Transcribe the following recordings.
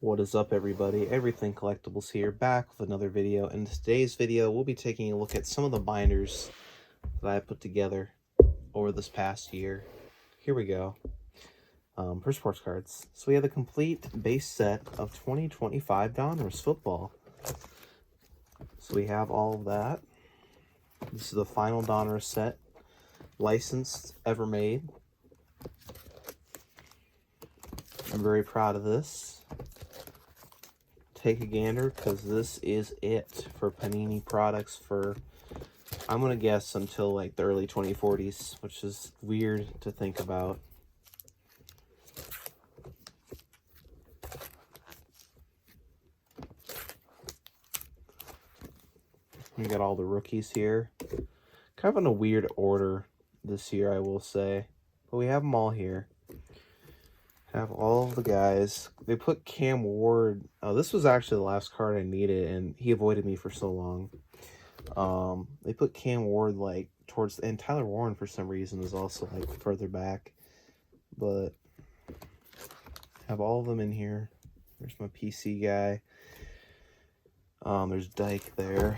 What is up, everybody? Everything Collectibles here, back with another video. In today's video, we'll be taking a look at some of the binders that I put together over this past year. Here we go. For sports cards. So we have the complete base set of 2025 Donruss football. So we have all of that. This is the final Donruss set, licensed, ever made. I'm very proud of this. Take a gander, because this is it for Panini products for, I'm going to guess, until like the early 2040s, which is weird to think about. We got all the rookies here. Kind of in a weird order this year, I will say. But we have them all here. Have all of the guys. They put Cam Ward. Oh, this was actually the last card I needed, and he avoided me for so long. They put Cam Ward like towards, and Tyler Warren for some reason is also like further back. But have all of them in here. There's my PC guy. There's Dyke there.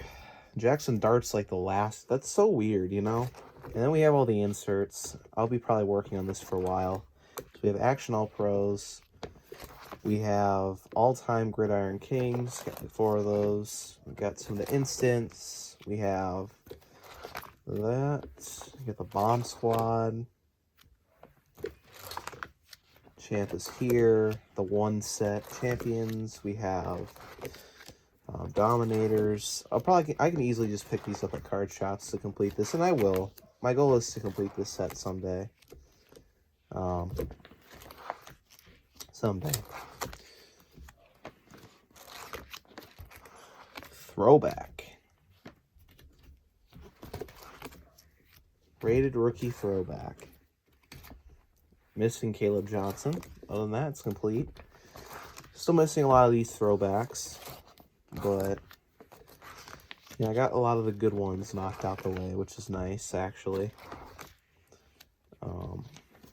Jackson Dart's like the last. That's so weird, you know? And then we have all the inserts. I'll be probably working on this for a while. So we have Action All Pros. We have All-Time Gridiron Kings. Got like 4 of those. We got some of the instants. We have that. We got the Bomb Squad. Champ is here. The 1 set champions. We have Dominators. I can easily just pick these up at card shops to complete this, and I will. My goal is to complete this set someday. Someday. Throwback. Rated rookie throwback. Missing Caleb Johnson. Other than that, it's complete. Still missing a lot of these throwbacks. But yeah, I got a lot of the good ones knocked out the way, which is nice, actually.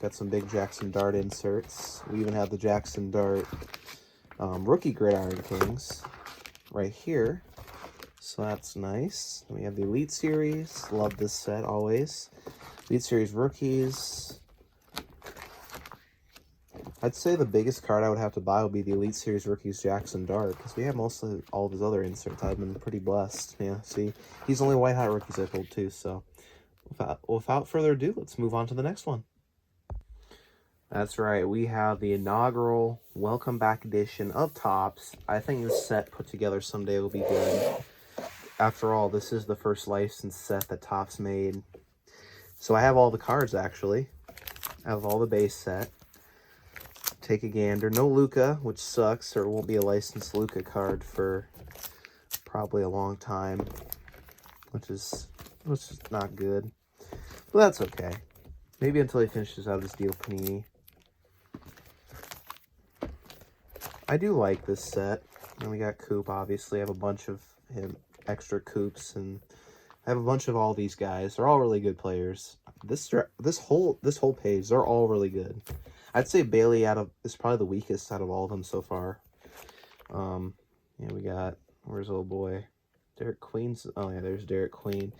Got some big Jackson Dart inserts. We even have the Jackson Dart rookie Gridiron Kings right here. So that's nice. We have the Elite Series. Love this set always. Elite Series rookies. I'd say the biggest card I would have to buy would be the Elite Series Rookies Jackson Dart, because we have mostly all of his other inserts. I've been pretty blessed. Yeah, see, he's the only white hot rookies I pulled too. So without further ado, let's move on to the next one. That's right, we have the inaugural Welcome Back edition of Topps. I think this set put together someday will be good. After all, this is the first licensed set that Topps made. So I have all the cards, actually. I have all the base set. Take a gander. No Luka, which sucks. There won't be a licensed Luka card for probably a long time, which is not good. But that's okay. Maybe until he finishes out his deal with Panini. I do like this set. And we got Coop, obviously. I have a bunch of him, extra Coops, and I have a bunch of all these guys. They're all really good players. This whole page, they're all really good. I'd say Bailey is probably the weakest out of all of them so far. Yeah, we got, where's old boy? Derek Queen's, oh yeah, there's Derek Queen.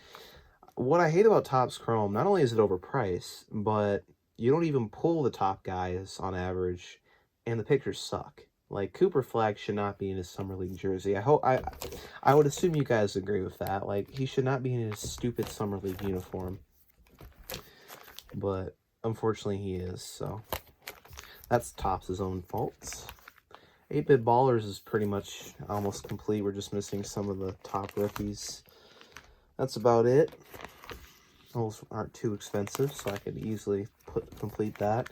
What I hate about Topps Chrome, not only is it overpriced, but you don't even pull the top guys on average, and the pictures suck. Like, Cooper Flag should not be in his Summer League jersey. I would assume you guys agree with that. Like, he should not be in his stupid Summer League uniform. But, unfortunately, he is, so that's Topps' own fault. 8-Bit Ballers is pretty much almost complete. We're just missing some of the top rookies. That's about it. Those aren't too expensive, so I could easily complete that.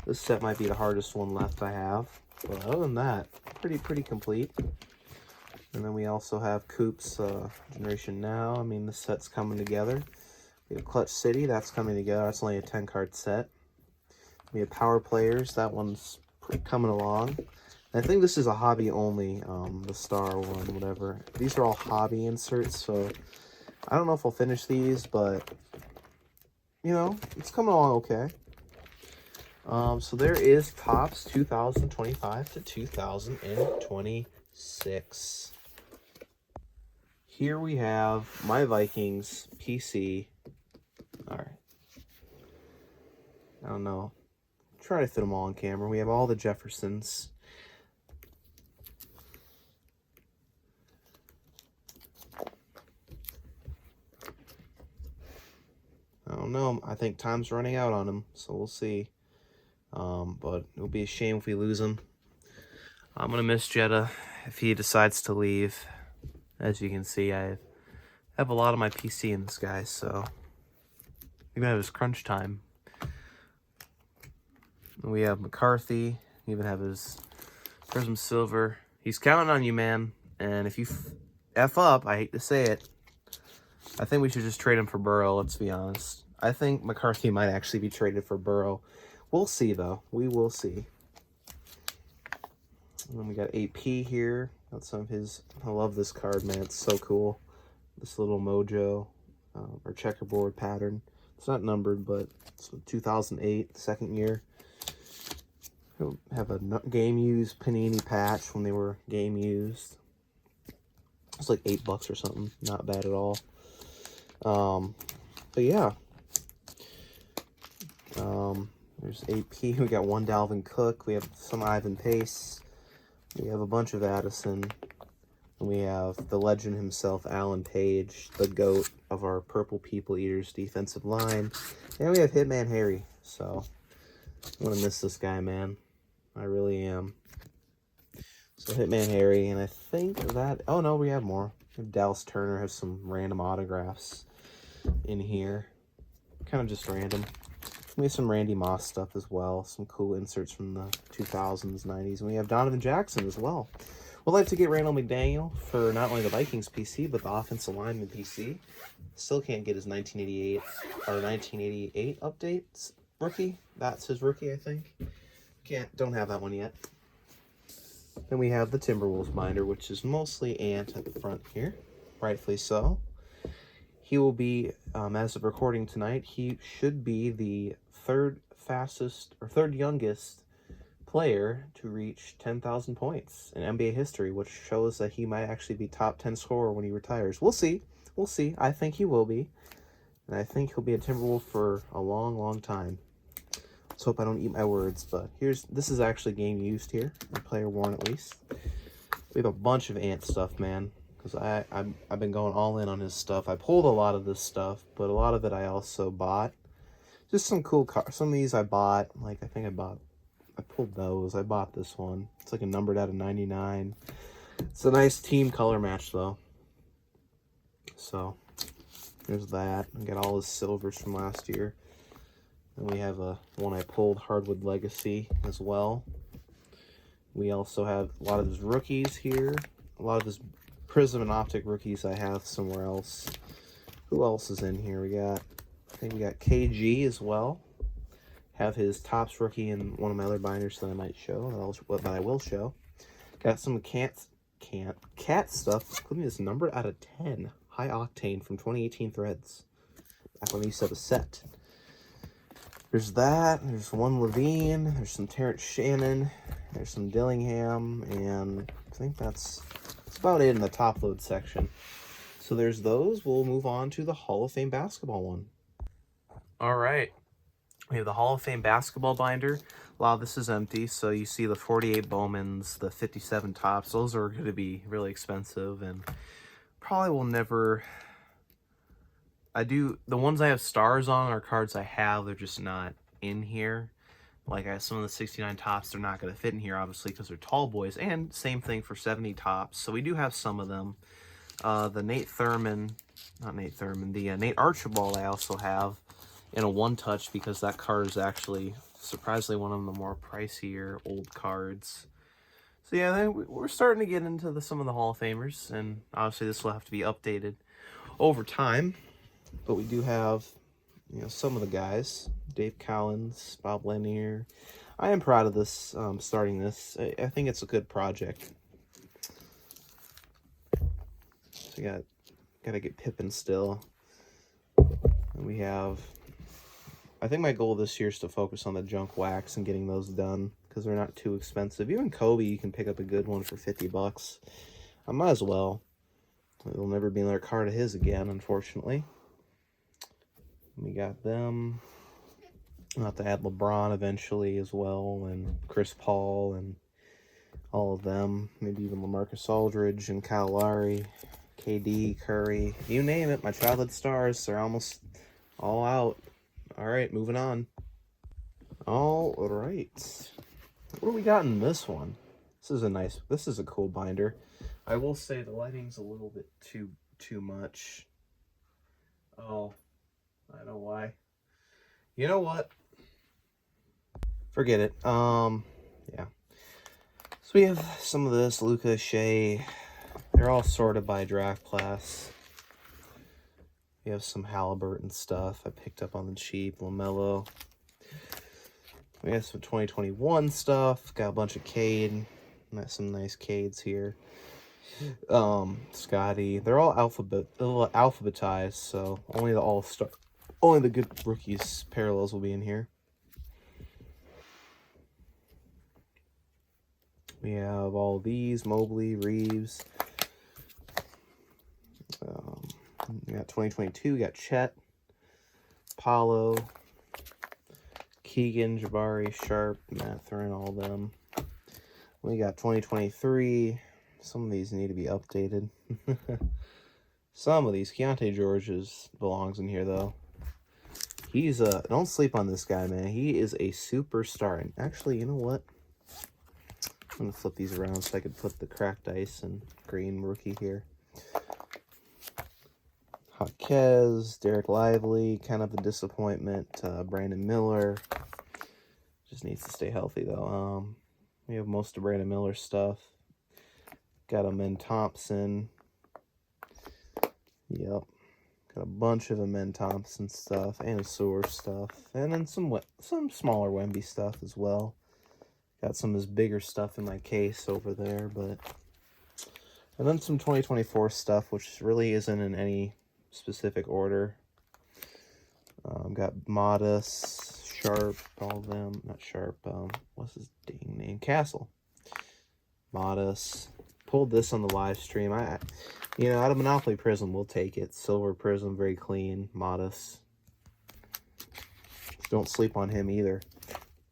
This set might be the hardest one left I have. But other than that, pretty complete. And then we also have Coop's Generation Now. I mean, this set's coming together. We have Clutch City, that's coming together. That's only a 10-card set. We have Power Players, that one's coming along. And I think this is a hobby only, the Star one, whatever. These are all hobby inserts, so I don't know if I'll finish these, but, you know, it's coming along okay. So there is Topps 2025 to 2026. Here we have my Vikings PC. All right. I don't know. Try to fit them all on camera. We have all the Jeffersons. I don't know. I think time's running out on him, so we'll see. But it'll be a shame if we lose him. I'm gonna miss Jetta if he decides to leave. As you can see, I have a lot of my PC in this guy, so even have his crunch time. We have McCarthy. Even have his Prism Silver. He's counting on you, man. And if you F up, I hate to say it, I think we should just trade him for Burrow, let's be honest. I think McCarthy might actually be traded for Burrow. We'll see, though. We will see. And then we got AP here. Got some of his... I love this card, man. It's so cool. This little mojo, or checkerboard pattern. It's not numbered, but it's 2008, second year. He'll have a game used Panini patch when they were game used. It's like $8 or something. Not bad at all. But yeah. There's AP. We got one Dalvin Cook. We have some Ivan Pace. We have a bunch of Addison. And we have the legend himself, Alan Page, the GOAT of our Purple People Eaters defensive line. And we have Hitman Harry. So, I'm going to miss this guy, man. I really am. So, Hitman Harry. And I think that... Oh, no, we have more. Dallas Turner has some random autographs in here. Kind of just random. We have some Randy Moss stuff as well. Some cool inserts from the 2000s, 90s. And we have Donovan Jackson as well. We'd like to get Randall McDaniel for not only the Vikings PC, but the offensive lineman PC. Still can't get his 1988 updates rookie. That's his rookie, I think. Don't have that one yet. Then we have the Timberwolves binder, which is mostly Ant at the front here. Rightfully so. He will be, as of recording tonight, he should be the third youngest player to reach 10,000 points in NBA history, which shows that he might actually be top 10 scorer when he retires. We'll see. We'll see. I think he will be. And I think he'll be a Timberwolf for a long, long time. Let's hope I don't eat my words, but this is actually game used here, and player worn at least. We have a bunch of Ant stuff, man. Because I've been going all in on his stuff. I pulled a lot of this stuff, but a lot of it I also bought. Just some cool cards. Some of these I bought. Like, I pulled those. I bought this one. It's like a numbered out of 99. It's a nice team color match, though. So, there's that. I got all his silvers from last year. And we have one I pulled, Hardwood Legacy, as well. We also have a lot of his rookies here. A lot of his Prism and Optic rookies I have somewhere else. Who else is in here? I think we got KG as well. Have his Topps rookie in one of my other binders that I might show, that I will show. Got some cat stuff, including this numbered out of 10. High Octane from 2018 Threads. Back when we used to have a set. There's that. There's one Levine. There's some Terrence Shannon. There's some Dillingham. And I think that's about it in the top load section. So there's those. We'll move on to the Hall of Fame basketball one. All right. We have the Hall of Fame basketball binder. A lot of this is empty. So you see the 48 Bowmans, the 57 Topps. Those are going to be really expensive and probably will never... the ones I have stars on are cards I have. They're just not in here. Like some of the 69 Topps, they're not going to fit in here, obviously, because they're tall boys. And same thing for 70 Topps. So we do have some of them. The Nate Archibald I also have in a one-touch, because that card is actually surprisingly one of the more pricier old cards. So yeah, we're starting to get into some of the Hall of Famers. And obviously this will have to be updated over time. But we do have, some of the guys. Dave Cowens, Bob Lanier. I am proud of this, starting this. I think it's a good project. So gotta get Pippen still. And we have I think my goal this year is to focus on the junk wax and getting those done, because they're not too expensive. Even Kobe, you can pick up a good one for 50 bucks. I might as well. There'll never be another card of his again, unfortunately. We got them. I'll have to add LeBron eventually as well, and Chris Paul, and all of them. Maybe even LaMarcus Aldridge and Kyle Lowry, KD, Curry. You name it, my childhood stars. They're almost all out. All right, moving on. All right. What do we got in this one? This is a cool binder. I will say the lighting's a little bit too much. Oh, I know why. You know what? Forget it. Yeah. So we have some of this, Luka, Shea. They're all sorted by draft class. We have some Halliburton stuff I picked up on the cheap. LaMelo. We have some 2021 stuff. Got a bunch of Cade. Got some nice Cades here. Scotty. They're all alphabetized, so only the good rookies parallels will be in here. We have all these, Mobley, Reeves. We got 2022, we got Chet, Paulo, Keegan, Jabari, Sharp, Mathurin, all of them. We got 2023. Some of these need to be updated. Some of these. Keontae George's belongs in here, though. He's don't sleep on this guy, man. He is a superstar. And actually, you know what? I'm going to flip these around so I could put the cracked ice and green rookie here. Jaquez, Derek Lively, kind of a disappointment. Brandon Miller. Just needs to stay healthy, though. We have most of Brandon Miller's stuff. Got Amen Thompson. Yep. Got a bunch of Amen Thompson stuff and Source stuff. And then some smaller Wemby stuff as well. Got some of his bigger stuff in my case over there, but... And then some 2024 stuff, which really isn't in any specific order. Got Modest, Sharp, all of them. Not Sharp, what's his dang name? Castle. Modest. Pulled this on the live stream. You know, out of Monopoly Prism, we'll take it. Silver Prism, very clean. Modest. Don't sleep on him either.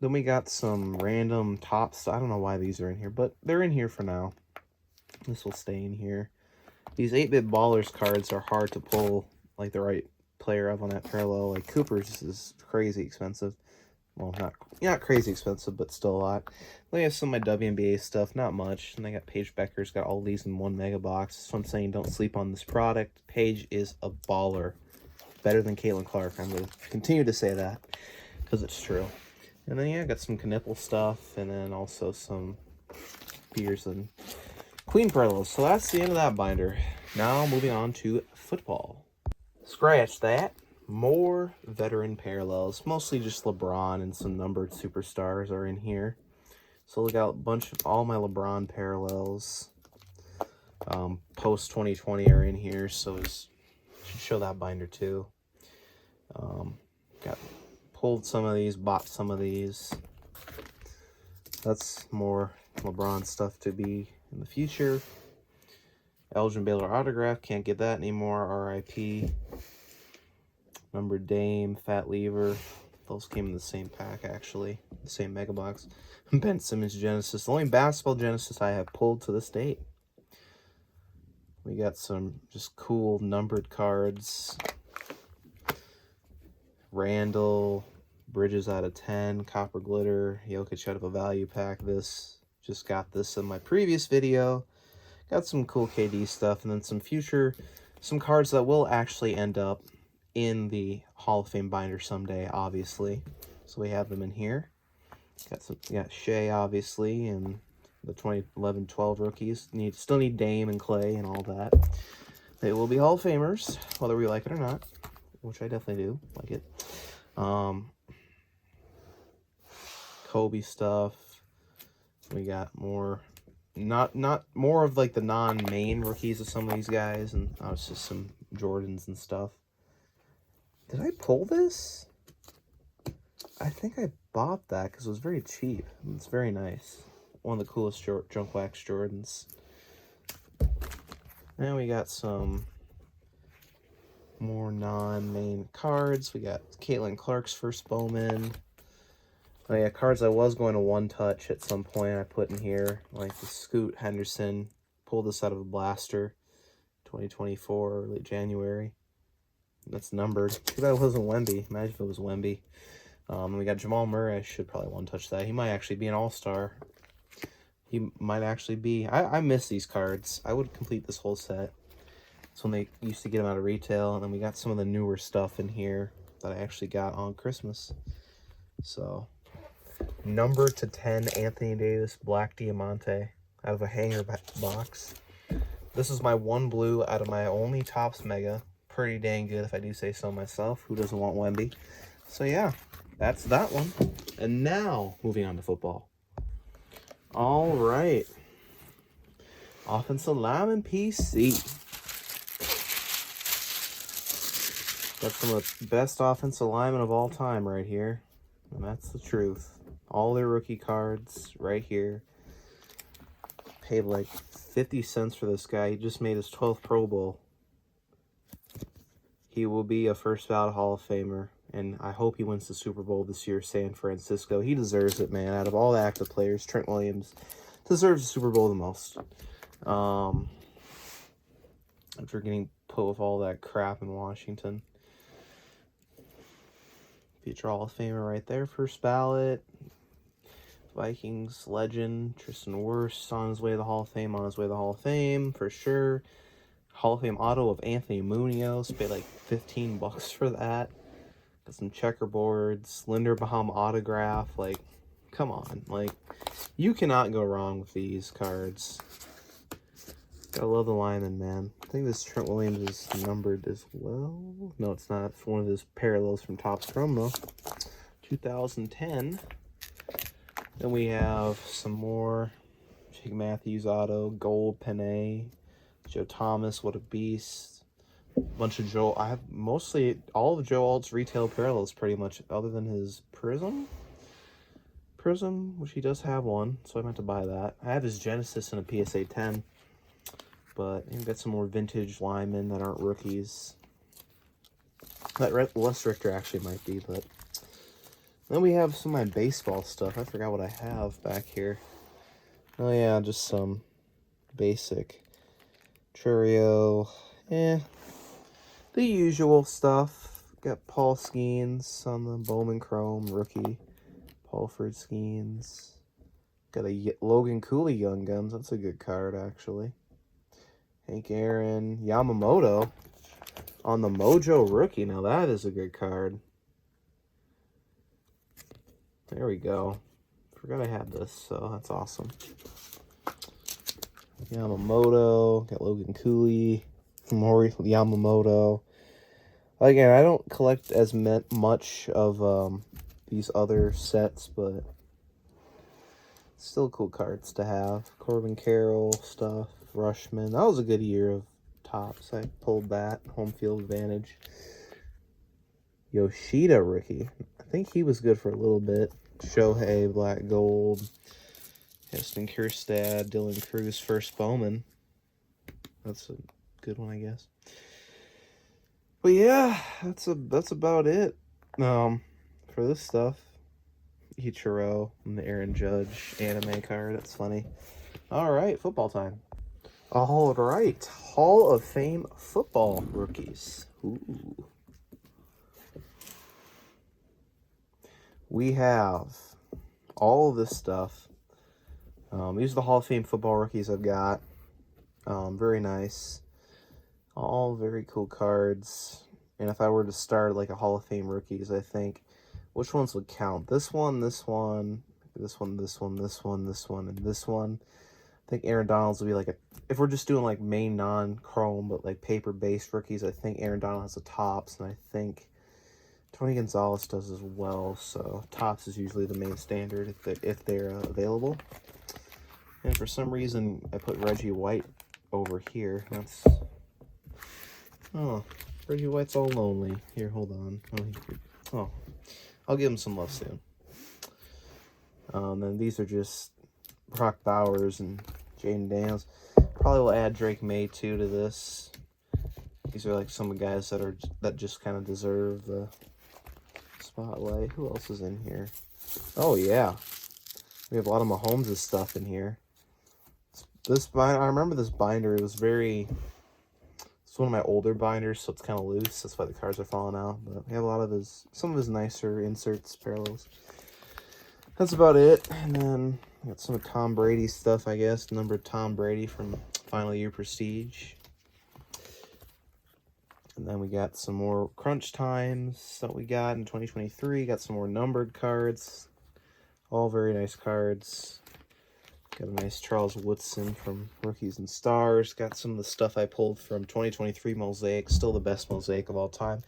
Then we got some random tops. I don't know why these are in here, but they're in here for now. This will stay in here. These 8-bit ballers cards are hard to pull like the right player of on that parallel. Like Cooper's is crazy expensive. Well, not crazy expensive, but still a lot. They have some of my WNBA stuff, not much. And they got Paige Becker's got all these in one mega box. So I'm saying don't sleep on this product. Paige is a baller. Better than Caitlin Clark. I'm going to continue to say that because it's true. And then, yeah, I got some Knipple stuff, and then also some Beers and Queen parallels. So that's the end of that binder. Now moving on to football. Scratch that. More veteran parallels. Mostly just LeBron and some numbered superstars are in here. So look out, a bunch of all my LeBron parallels. Post 2020 are in here, so should show that binder too. Pulled some of these, bought some of these. That's more LeBron stuff to be in the future. Elgin Baylor autograph, can't get that anymore, RIP. Numbered Dame, Fat Lever. Those came in the same pack, actually. The same mega box. Ben Simmons Genesis. The only basketball Genesis I have pulled to this date. We got some just cool numbered cards. Randall, Bridges out of 10, Copper Glitter, Jokic out of a value pack. Just got this in my previous video. Got some cool KD stuff, and then some cards that will actually end up in the Hall of Fame binder someday, obviously. So we have them in here. Got Shea, obviously, and the 2011-12 rookies. Still need Dame and Clay and all that. They will be Hall of Famers, whether we like it or not, which I definitely do like it. Kobe stuff. We got more, not more of like the non-main rookies of some of these guys, and it's just some Jordans and stuff. Did I pull this? I think I bought that because it was very cheap. It's very nice. One of the coolest Junk Wax Jordans. Now we got some more non-main cards. We got Caitlin Clark's first Bowman. Oh yeah, cards I was going to one touch at some point I put in here, like the Scoot Henderson. Pulled this out of a blaster, 2024, early January. That's numbered. Too bad it wasn't Wemby. Imagine if it was Wemby. We got Jamal Murray. I should probably one touch that. He might actually be an all-star. He might actually be. I miss these cards. I would complete this whole set. It's when they used to get them out of retail. And then we got some of the newer stuff in here that I actually got on Christmas. So, number to 10, Anthony Davis, Black Diamante, out of a hanger box. This is my one blue out of my only Topps Mega. Pretty dang good, if I do say so myself. Who doesn't want Wemby? So, yeah, that's that one. And now, moving on to football. All right. Offensive lineman PC. Got some of the best offensive linemen of all time right here. And that's the truth. All their rookie cards right here. Paid like 50 cents for this guy. He just made his 12th Pro Bowl. He will be a first ballot Hall of Famer. And I hope he wins the Super Bowl this year, San Francisco. He deserves it, man. Out of all the active players, Trent Williams deserves the Super Bowl the most. After getting put with all that crap in Washington. Future Hall of Famer right there, first ballot. Vikings legend, Tristan Wirfs on his way to the Hall of Fame, for sure. Hall of Fame auto of Anthony Munoz, paid like $15 for that. Got some checkerboards, Linderbaum autograph, like, come on. Like, you cannot go wrong with these cards. Gotta love the lineman, man. I think this Trent Williams is numbered as well. No, it's not. It's one of his parallels from Topps Chrome, though. 2010. Then we have some more Jake Matthews auto, gold Panay, Joe Thomas, what a beast. Bunch of Joe. I have mostly all of Joe Alt's retail parallels pretty much, other than his Prism, which he does have one, so I meant to buy that. I have his Genesis and a PSA 10, but you've got some more vintage linemen that aren't rookies. That Les Richter actually might be, but then we have some of my baseball stuff. I forgot what I have back here. Oh yeah, just some basic Churio. The usual stuff. Got Paul Skeens on the Bowman Chrome rookie. Paulford Skeens. Got a Logan Cooley Young Guns. That's a good card, actually. Hank Aaron. Yamamoto on the Mojo rookie. Now that is a good card. There we go. Forgot I had this, so that's awesome. Yamamoto. Got Logan Cooley. More Yamamoto. Again, I don't collect as much of these other sets, but still cool cards to have. Corbin Carroll stuff, Rushman. That was a good year of Topps. I pulled that. Home field advantage. Yoshida rookie. I think he was good for a little bit. Shohei, black gold. Heston Kjerstad, Dylan Cruz, first Bowman. That's a good one, I guess. But yeah, that's about it. For this stuff. Ichiro and the Aaron Judge anime card. That's funny. Alright, football time. Alright, Hall of Fame football rookies. Ooh. We have all of this stuff. These are the Hall of Fame football rookies I've got. Very nice. All very cool cards. And if I were to start like a Hall of Fame rookies, I think, which ones would count? This one, this one, this one, this one, this one, this one, and this one. I think Aaron Donald's would be like a, if we're just doing like main non-chrome, but like paper-based rookies, I think Aaron Donald has the Topps, and I think Tony Gonzalez does as well. So Topps is usually the main standard if they're available. And for some reason, I put Reggie White over here. That's, oh, Reggie White's all lonely. Here, hold on. Oh, I'll give him some love soon. And these are just Brock Bowers and Jaden Daniels. Probably will add Drake May too to this. These are like some of the guys that just kind of deserve the spotlight. Who else is in here? Oh yeah, we have a lot of Mahomes' stuff in here. This binder, I remember this binder. It was very. It's one of my older binders, so it's kind of loose. That's why the cards are falling out. But we have a lot of some of his nicer inserts, parallels. That's about it. And then we got some of Tom Brady stuff, I guess. Numbered Tom Brady from Final Year Prestige. And then we got some more Crunch Times that we got in 2023. Got some more numbered cards. All very nice cards. Got a nice Charles Woodson from Rookies and Stars. Got some of the stuff I pulled from 2023 Mosaic. Still the best Mosaic of all time.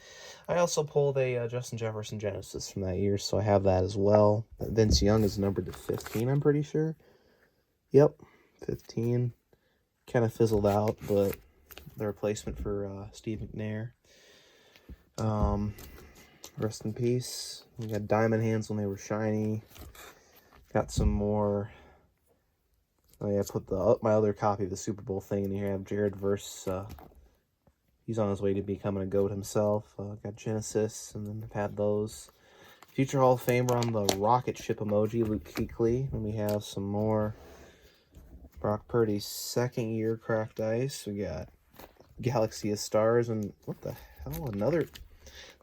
I also pulled a Justin Jefferson Genesis from that year, so I have that as well. Vince Young is numbered to 15, I'm pretty sure. Yep, 15. Kind of fizzled out, but the replacement for Steve McNair. Rest in peace. We got diamond hands when they were shiny. Got some more. Oh yeah, I put my other copy of the Super Bowl thing in here. I have Jared Verse. He's on his way to becoming a GOAT himself. Got Genesis, and then I've had those. Future Hall of Famer on the rocket ship emoji, Luke Kuechly. And we have some more Brock Purdy's second year cracked ice. We got Galaxy of Stars, and what the hell? Another. Is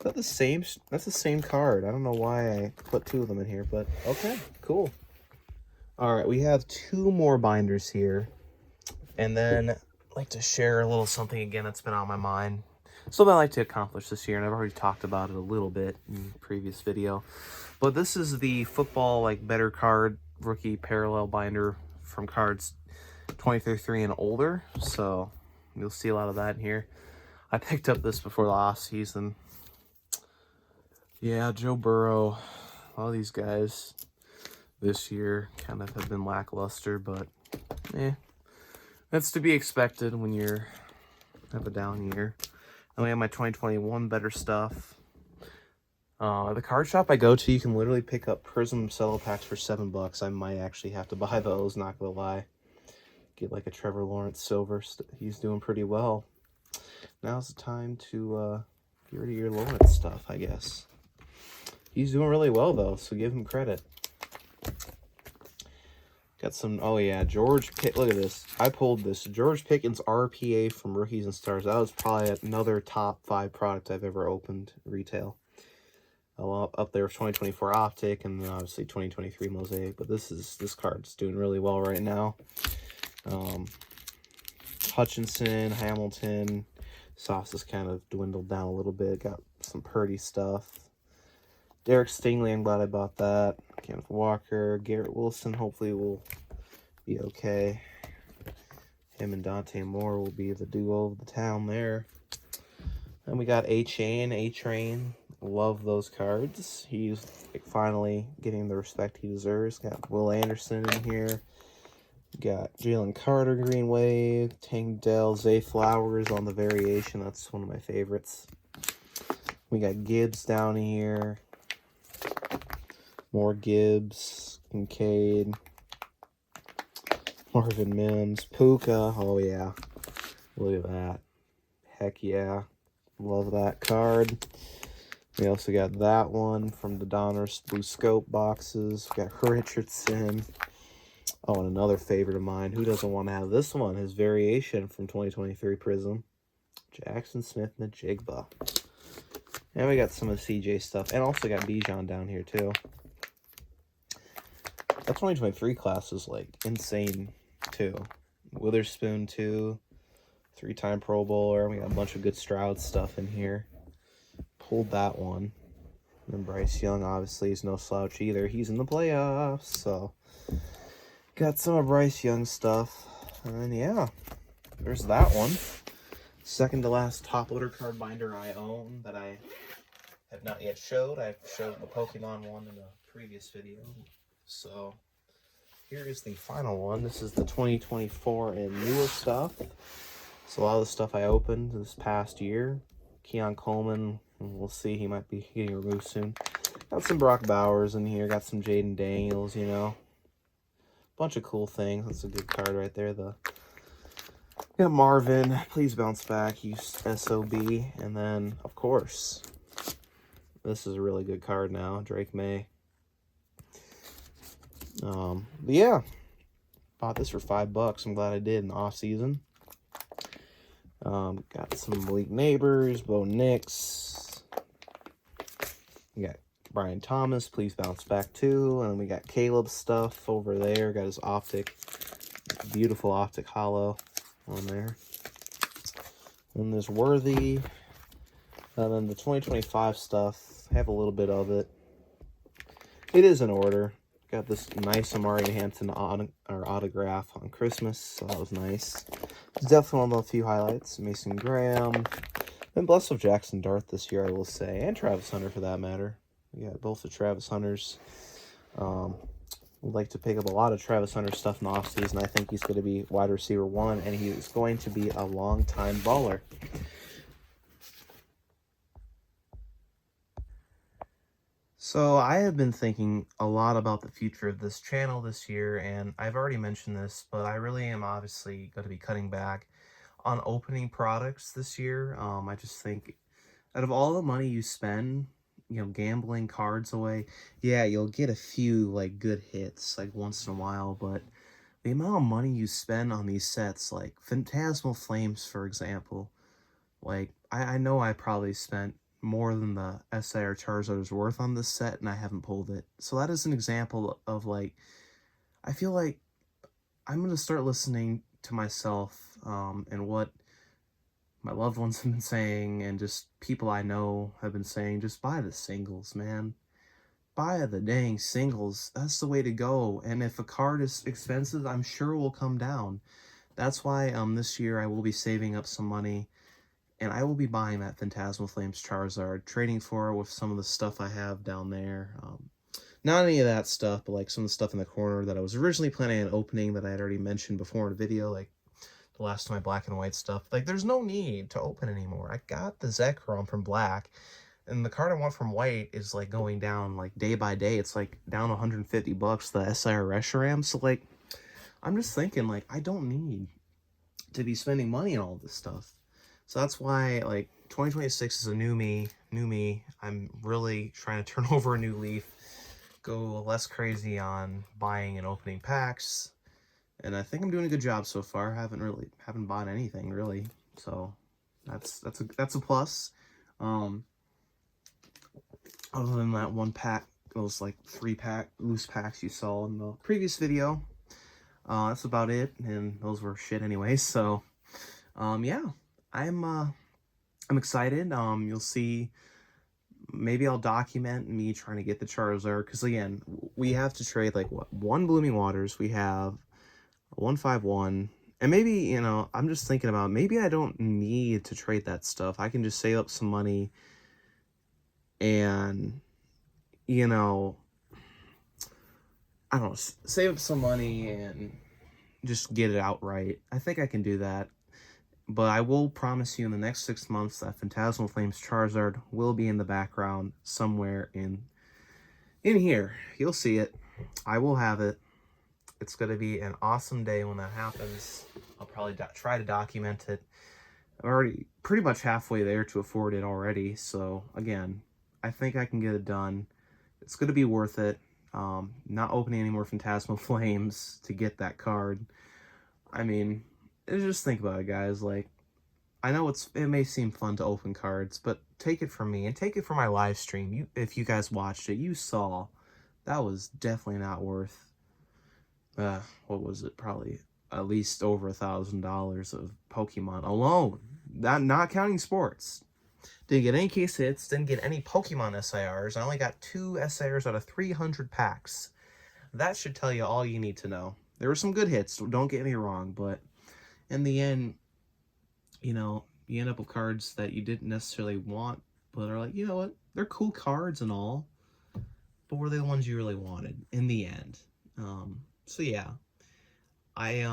that the same? That's the same card. I don't know why I put two of them in here, but okay, cool. All right, we have two more binders here, and then I'd like to share a little something again that's been on my mind. Something I'd like to accomplish this year, and I've already talked about it a little bit in the previous video. But this is the football better card rookie parallel binder from cards 2033 and older. So you'll see a lot of that in here. I picked up this before the off season. Yeah, Joe Burrow, all these guys this year kind of have been lackluster, but that's to be expected when you're have a down year. And we have my 2021 better stuff. The card shop I go to, you can literally pick up Prism cello packs for $7. I might actually have to buy those, not gonna lie. Get like a Trevor Lawrence silver. He's doing pretty well. Now's the time to get rid of your Lawrence stuff, I guess. He's doing really well though, so give him credit. Got some, oh yeah, George Pitt. Look at this. I pulled this. George Pickens RPA from Rookies and Stars. That was probably another top 5 product I've ever opened retail. Up there with 2024 Optic and then obviously 2023 Mosaic. But this card's doing really well right now. Hutchinson, Hamilton. Sauce has kind of dwindled down a little bit. Got some Purdy stuff. Derek Stingley, I'm glad I bought that. Kenneth Walker, Garrett Wilson, hopefully will be okay. Him and Dante Moore will be the duo of the town there. And we got A-Train. Love those cards. He's finally getting the respect he deserves. Got Will Anderson in here. Got Jalen Carter, Green Wave. Tank Dell, Zay Flowers on the variation. That's one of my favorites. We got Gibbs down here. More Gibbs, Kincaid, Marvin Mims, Puka. Oh, yeah. Look at that. Heck yeah. Love that card. We also got that one from the Donruss Blue Scope boxes. We got Richardson. Oh, and another favorite of mine. Who doesn't want to have this one? His variation from 2023 Prism. Jackson Smith-Njigba. And we got some of the CJ stuff. And also got Bijan down here, too. That 2023 class is, insane, too. Witherspoon, too. 3-time Pro Bowler. We got a bunch of good Stroud stuff in here. Pulled that one. And then Bryce Young, obviously, is no slouch either. He's in the playoffs, so... Got some of Bryce Young stuff. And then, yeah, there's that one. Second to last top loader card binder I own that I have not yet showed. I've showed the Pokemon one in a previous video. So here is the final one. This is the 2024 and newer stuff. So a lot of the stuff I opened this past year. Keon Coleman, we'll see, he might be getting removed soon. Got some Brock Bowers in here. Got some Jaden Daniels, you know. Bunch of cool things. That's a good card right there. Got Marvin. Please bounce back. You SOB. And then, of course, this is a really good card now. Drake May. But yeah. Bought this for $5. I'm glad I did in the off season. Got some Malik Neighbors, Bo Nix. We got Brian Thomas, please bounce back too. And we got Caleb's stuff over there. Got his optic, beautiful optic hollow on there. And there's Worthy. And then the 2025 stuff, I have a little bit of it. It is in order. Got this nice Amari Hampton autograph on Christmas, so that was nice. It's definitely one of the few highlights. Mason Graham. Been blessed with Jackson Dart this year, I will say, and Travis Hunter for that matter. We got both the Travis Hunters. Would like to pick up a lot of Travis Hunter stuff in the offseason. I think he's going to be wide receiver 1, and he is going to be a long-time baller. So I have been thinking a lot about the future of this channel this year, and I've already mentioned this, but I really am obviously going to be cutting back on opening products this year. I just think out of all the money you spend, you know, gambling cards away, yeah, you'll get a few like good hits like once in a while, but the amount of money you spend on these sets, like Phantasmal Flames, for example, like I know I probably spent more than the SIR Charizard is worth on this set, and I haven't pulled it. So that is an example of, like, I feel like I'm going to start listening to myself and what my loved ones have been saying, and just people I know have been saying. Just buy the singles, man. Buy the dang singles. That's the way to go. And if a card is expensive, I'm sure it will come down. That's why this year I will be saving up some money, and I will be buying that Phantasmal Flames Charizard, trading for it with some of the stuff I have down there. Not any of that stuff, but like some of the stuff in the corner that I was originally planning on opening that I had already mentioned before in the video, like the last of my black and white stuff. Like, there's no need to open anymore. I got the Zekrom from black, and the card I want from white is like going down like day by day. It's like down $150, the SIR Reshiram. So like, I'm just thinking, like, I don't need to be spending money on all this stuff. So that's why, like, 2026 is a new me. I'm really trying to turn over a new leaf, go less crazy on buying and opening packs, and I think I'm doing a good job so far. Haven't bought anything really, so that's a plus. Other than that one pack, those like 3-pack loose packs you saw in the previous video, that's about it, and those were shit anyway. So, yeah. I'm excited. You'll see, maybe I'll document me trying to get the Charizard, because again, we have to trade like what, 1 Blooming Waters, we have a 151, and maybe, you know, I'm just thinking about, maybe I don't need to trade that stuff. I can just save up some money and, you know, I don't know, save up some money and just get it outright. I think I can do that. But I will promise you in the next 6 months that Phantasmal Flames Charizard will be in the background somewhere in here. You'll see it. I will have it. It's going to be an awesome day when that happens. I'll probably try to document it. I'm already pretty much halfway there to afford it already. So, again, I think I can get it done. It's going to be worth it. Not opening any more Phantasmal Flames to get that card. I mean, just think about it, guys. Like, I know it may seem fun to open cards, but take it from me and take it from my live stream. If you guys watched it, you saw that was definitely not worth, what was it? Probably at least over $1,000 of Pokemon alone. Not counting sports. Didn't get any case hits, didn't get any Pokemon SIRs. I only got 2 SIRs out of 300 packs. That should tell you all you need to know. There were some good hits, don't get me wrong, but in the end, you know, you end up with cards that you didn't necessarily want, but are like, you know what, they're cool cards and all, but were they the ones you really wanted in the end? So yeah, I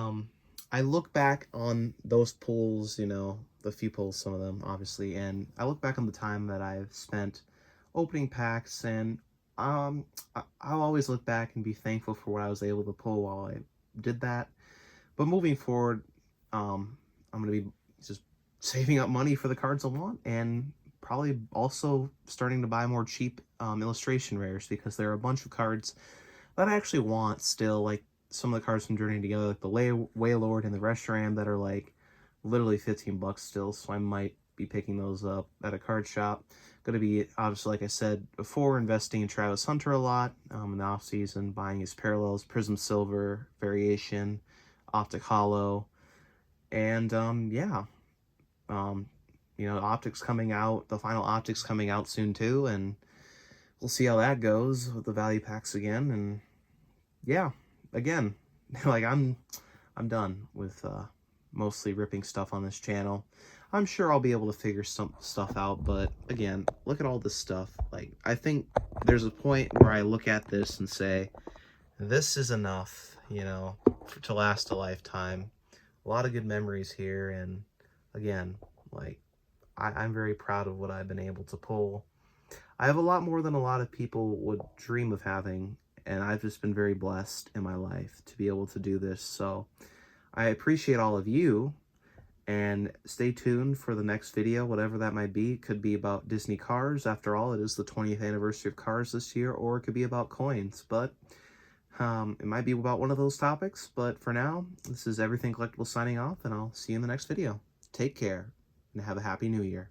look back on those pulls, you know, the few pulls, some of them obviously, and I look back on the time that I've spent opening packs, and I'll always look back and be thankful for what I was able to pull while I did that. But moving forward, I'm going to be just saving up money for the cards I want, and probably also starting to buy more cheap illustration rares, because there are a bunch of cards that I actually want still, like some of the cards from Journey Together, like the Waylord and the Reshiram, that are like literally 15 bucks still, so I might be picking those up at a card shop. Going to be, obviously, like I said before, investing in Travis Hunter a lot in the off season, buying his Parallels, Prism Silver, Variation, Optic Hollow, and yeah, you know, Optics coming out, the final Optics coming out soon too, and we'll see how that goes with the value packs again. And yeah, again, like I'm done with mostly ripping stuff on this channel. I'm sure I'll be able to figure some stuff out, but again, look at all this stuff. Like, I think there's a point where I look at this and say, this is enough, you know, to last a lifetime. A lot of good memories here, and again, like, I'm very proud of what I've been able to pull. I have a lot more than a lot of people would dream of having, and I've just been very blessed in my life to be able to do this. So I appreciate all of you, and stay tuned for the next video, whatever that might be. It could be about Disney Cars. After all, it is the 20th anniversary of Cars this year, or it could be about coins, but it might be about one of those topics. But for now, this is Everything Collectible signing off, and I'll see you in the next video. Take care, and have a Happy New Year.